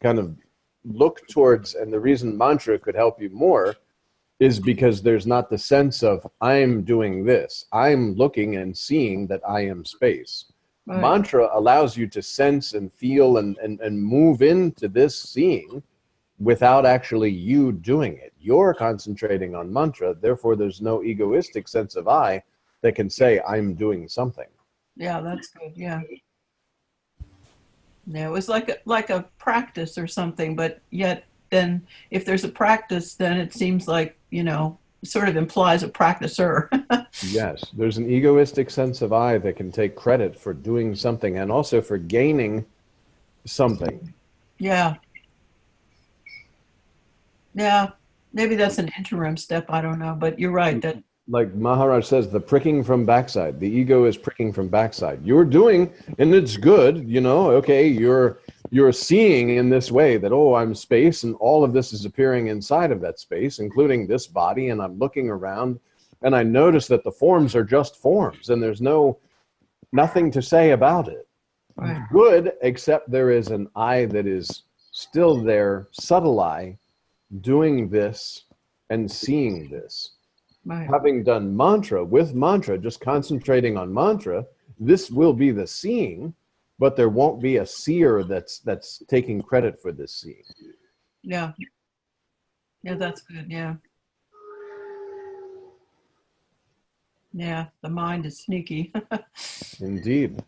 kind of look towards, and the reason mantra could help you more is because there's not the sense of I'm doing this. I'm looking and seeing that I am space. Right. Mantra allows you to sense and feel and move into this seeing without actually you doing it. You're concentrating on mantra, therefore there's no egoistic sense of I that can say I'm doing something. Yeah, that's good. Yeah. Yeah, it was like a practice or something, but yet then if there's a practice, then it seems like, sort of implies a practicer. Yes, there's an egoistic sense of I that can take credit for doing something and also for gaining something. Yeah. Yeah. Maybe that's an interim step. I don't know, but you're right. That Like Maharaj says, the pricking from backside. The ego is pricking from backside. You're doing, and it's good, okay, you're seeing in this way that, oh, I'm space, and all of this is appearing inside of that space, including this body, and I'm looking around, and I notice that the forms are just forms, and there's nothing to say about it. right. Good, except there is an I that is still there, subtle I, doing this and seeing this. Right. Having done mantra, with mantra, just concentrating on mantra, this will be the seeing, but there won't be a seer that's taking credit for this seeing. Yeah. Yeah, that's good. Yeah. Yeah. The mind is sneaky. Indeed.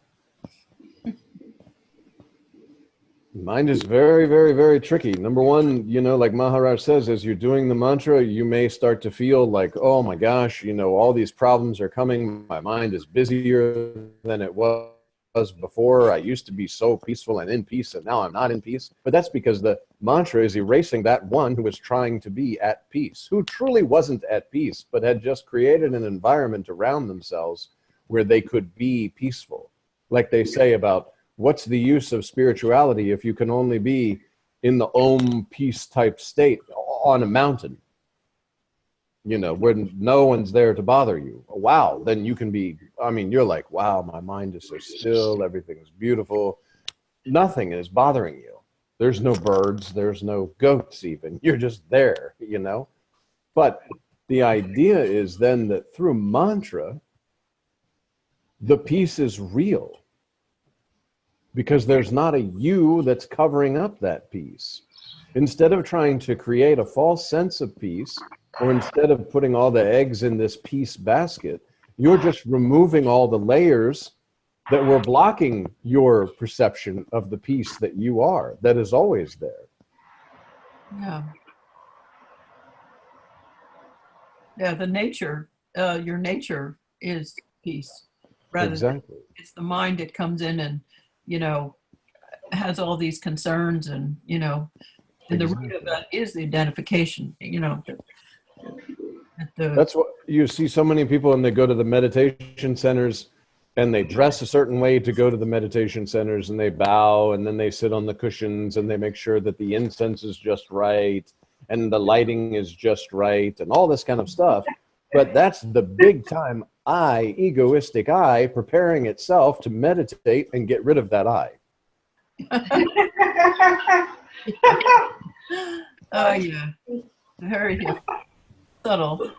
Mind is very, very, very tricky. Number one, like Maharaj says, as you're doing the mantra, you may start to feel like, oh my gosh, all these problems are coming. My mind is busier than it was before. I used to be so peaceful and in peace, and now I'm not in peace. But that's because the mantra is erasing that one who was trying to be at peace, who truly wasn't at peace, but had just created an environment around themselves where they could be peaceful. Like they say about, what's the use of spirituality if you can only be in the Om peace type state on a mountain, where no one's there to bother you? Wow, then you can be, you're like, wow, my mind is so still, everything's beautiful, nothing is bothering you. There's no birds, there's no goats even, you're just there, But the idea is then that through mantra, the peace is real. Because there's not a you that's covering up that peace. Instead of trying to create a false sense of peace, or instead of putting all the eggs in this peace basket, you're just removing all the layers that were blocking your perception of the peace that you are, that is always there. Yeah. Yeah. Your nature is peace. Rather than Exactly. it's the mind that comes in and, you know, has all these concerns and, and the root of Exactly. that is the identification, the That's what you see so many people, and they go to the meditation centers and they dress a certain way to go to the meditation centers, and they bow, and then they sit on the cushions, and they make sure that the incense is just right and the lighting is just right and all this kind of stuff. But that's the big time I, egoistic I, preparing itself to meditate and get rid of that I. oh yeah, very subtle.